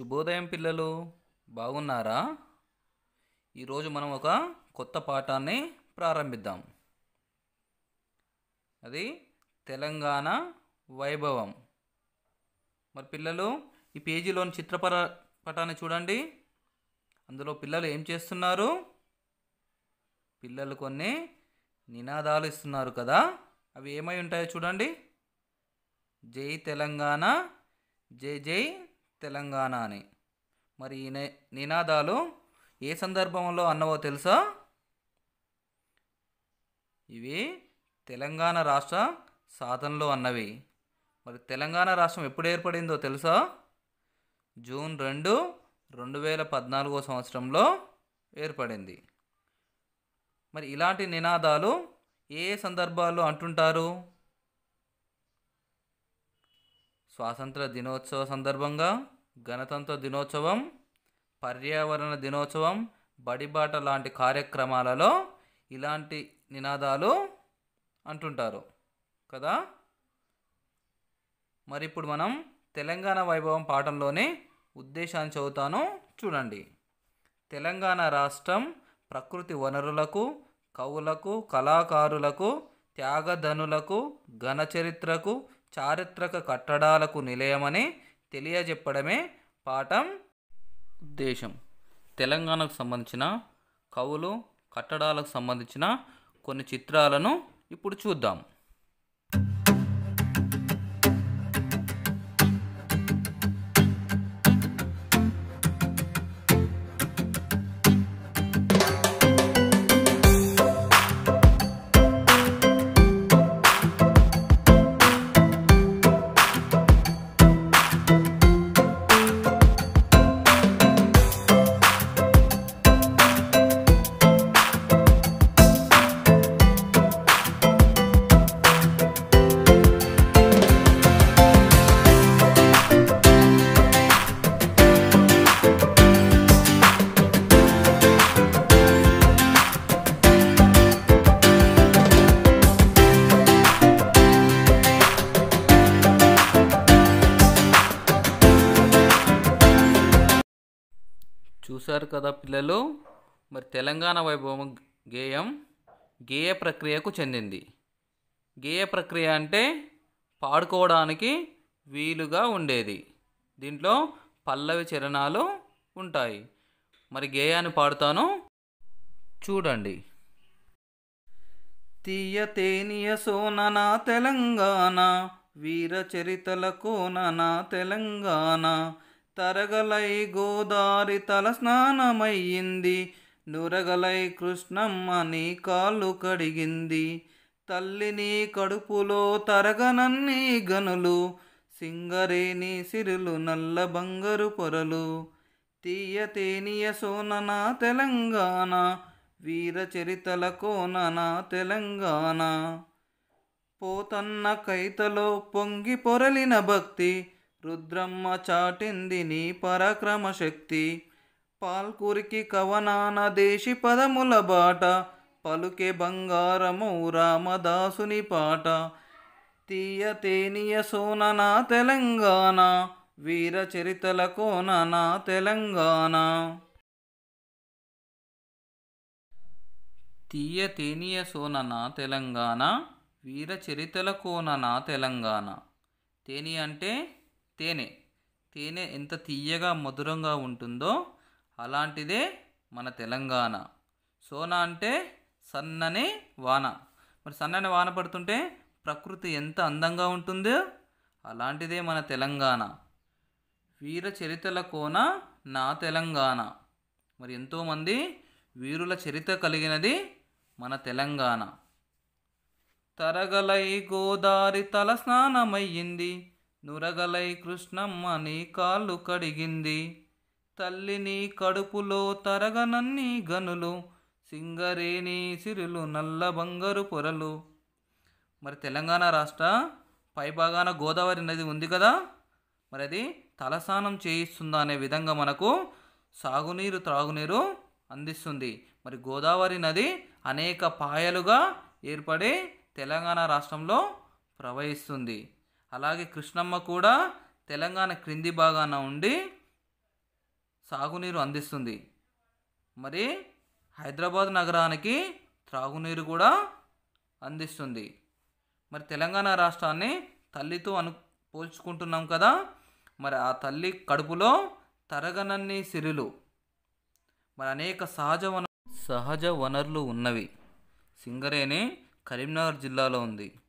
శుభోదయం పిల్లలు, బాగున్నారా? ఈరోజు మనం ఒక కొత్త పాఠాన్ని ప్రారంభిద్దాం. అది తెలంగాణ వైభవం. మరి పిల్లలు ఈ పేజీలోని పటాన్ని చూడండి. అందులో పిల్లలు ఏం చేస్తున్నారు? పిల్లలు కొన్ని నినాదాలు ఇస్తున్నారు కదా, అవి ఏమై ఉంటాయో చూడండి. జై తెలంగాణ, జై జై తెలంగాణ అని. మరి ఈ నినాదాలు ఏ సందర్భంలో అన్నవో తెలుసా? ఇవి తెలంగాణ రాష్ట్ర సాధనలో అన్నవి. మరి తెలంగాణ రాష్ట్రం ఎప్పుడు ఏర్పడిందో తెలుసా? జూన్ 2, 2014 సంవత్సరంలో ఏర్పడింది. మరి ఇలాంటి నినాదాలు ఏ సందర్భాల్లో అంటుంటారు? స్వాతంత్ర దినోత్సవ సందర్భంగా, గణతంత్ర దినోత్సవం, పర్యావరణ దినోత్సవం, బడిబాట లాంటి కార్యక్రమాలలో ఇలాంటి నినాదాలు అంటుంటారు కదా. మరి ఇప్పుడు మనం తెలంగాణ వైభవం పాఠంలోని ఉద్దేశాన్ని చదువుతాను, చూడండి. తెలంగాణ రాష్ట్రం ప్రకృతి వనరులకు, కవులకు, కళాకారులకు, త్యాగధనులకు, ఘనచరిత్రకు, చారిత్రక కట్టడాలకు నిలయమని తెలియజెప్పడమే పాఠం ఉద్దేశం. తెలంగాణకు సంబంధించిన కవులు, కట్టడాలకు సంబంధించిన కొన్ని చిత్రాలను ఇప్పుడు చూద్దాం. చూశారు కదా పిల్లలు. మరి తెలంగాణ వైభవం గేయ ప్రక్రియకు చెందింది. గేయ ప్రక్రియ అంటే పాడుకోవడానికి వీలుగా ఉండేది. దీంట్లో పల్లవి చరణాలు ఉంటాయి. మరి గేయాన్ని పాడుతాను, చూడండి. తీయ తేనియ సోనన తెలంగాణ, వీర చరితల కోనన తెలంగాణ, తరగలై గోదారి తల స్నానమయ్యింది, నురగలై కృష్ణమ్మ నీ కాళ్ళు కడిగింది, తల్లిని కడుపులో తరగనన్ని గనులు, సింగరేని సిరులు నల్ల బంగారు పొరలు. తీయ తేనియ సోనన తెలంగాణ, వీర చరితల కోనన తెలంగాణ, పోతన్న కైతలో పొంగి పొరలిన భక్తి, రుద్రమ్మ చాటింది నీ పరాక్రమ శక్తి, పాల్కురికి కవనాన దేశి పదముల బాట, పలుకే బంగారము రామదాసుని పాట. తీయ తేనియ సోనన తెలంగాణ, వీర చరితల కోనన తెలంగాణ. తీయ తేనియ సోనన తెలంగాణ, వీర చరితల కోనన తెలంగాణ. తేని అంటే తేనె. తేనె ఎంత తీయగా మధురంగా ఉంటుందో అలాంటిదే మన తెలంగాణ. సోన అంటే సన్నని వాన. మరి సన్నని వాన పడుతుంటే ప్రకృతి ఎంత అందంగా ఉంటుందో అలాంటిదే మన తెలంగాణ. వీర చరితల కోన నా తెలంగాణ. మరి ఎంతోమంది వీరుల చరిత్ర కలిగినది మన తెలంగాణ. తరగలై గోదారి తల స్నానమయ్యింది, నురగలై కృష్ణమ్మ నీ కాళ్ళు కడిగింది, తల్లిని కడుపులో తరగనన్ని గనులు, సింగరేని సిరులు నల్ల బంగారు పొరలు. మరి తెలంగాణ రాష్ట్ర పైభాగాన గోదావరి నది ఉంది కదా. మరి అది తలస్నానం చేయిస్తుందా అనే విధంగా మనకు సాగునీరు, త్రాగునీరు అందిస్తుంది. మరి గోదావరి నది అనేక పాయలుగా ఏర్పడి తెలంగాణ రాష్ట్రంలో ప్రవహిస్తుంది. అలాగే కృష్ణమ్మ కూడా తెలంగాణ క్రింది భాగాన ఉండి సాగునీరు అందిస్తుంది. మరి హైదరాబాద్ నగరానికి త్రాగునీరు కూడా అందిస్తుంది. మరి తెలంగాణ రాష్ట్రాన్ని తల్లితో పోల్చుకుంటున్నాం కదా. మరి ఆ తల్లి కడుపులో తరగనన్ని సిరులు, మరి అనేక సహజ వనరులు ఉన్నవి. సింగరేణి కరీంనగర్ జిల్లాలో ఉంది.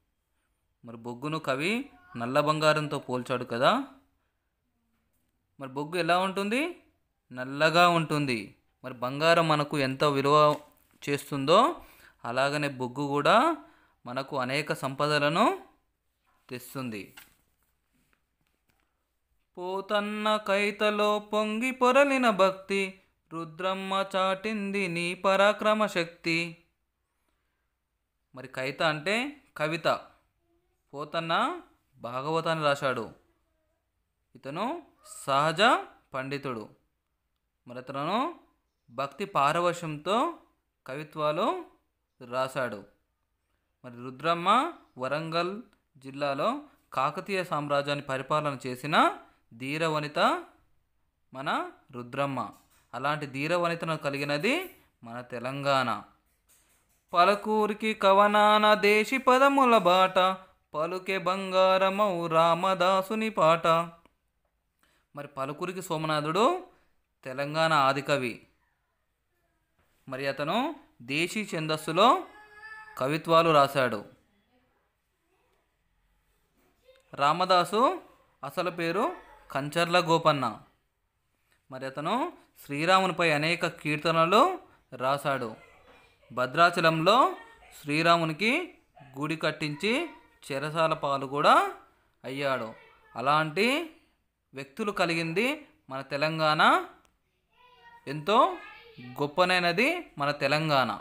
మరి బొగ్గును కవి నల్ల బంగారంతో పోల్చాడు కదా. మరి బొగ్గు ఎలా ఉంటుంది? నల్లగా ఉంటుంది. మరి బంగారం మనకు ఎంత విలువ చేస్తుందో అలాగనే బొగ్గు కూడా మనకు అనేక సంపదలను తెస్తుంది. పోతన్న కైతలో పొంగి పొరలిన భక్తి, రుద్రమ్మ చాటింది నీ పరాక్రమ శక్తి. మరి కైత అంటే కవిత. పోతన్న భాగవతాన్ని రాశాడు. ఇతను సహజ పండితుడు. మరి అతను భక్తి పారవశ్యంతో కవిత్వాలు రాశాడు. మరి రుద్రమ్మ వరంగల్ జిల్లాలో కాకతీయ సామ్రాజ్యాన్ని పరిపాలన చేసిన ధీరవనిత మన రుద్రమ్మ. అలాంటి ధీరవనితను కలిగినది మన తెలంగాణ. పలకూరికి కవనాన దేశి పదముల బాట, పలుకే బంగారమౌ రామదాసుని పాట. మరి పలుకూరికి సోమనాథుడు తెలంగాణ ఆదికవి. మరి అతను దేశీ ఛందస్సులో కవిత్వాలు రాశాడు. రామదాసు అసలు పేరు కంచర్ల గోపన్న. మరి అతను శ్రీరామునిపై అనేక కీర్తనలు రాశాడు. భద్రాచలంలో శ్రీరామునికి గుడి కట్టించి చెరసాల పాలు కూడా అయ్యాడు. అలాంటి వ్యక్తులు కలిగింది మన తెలంగాణ. ఎంతో గొప్పనైనది మన తెలంగాణ.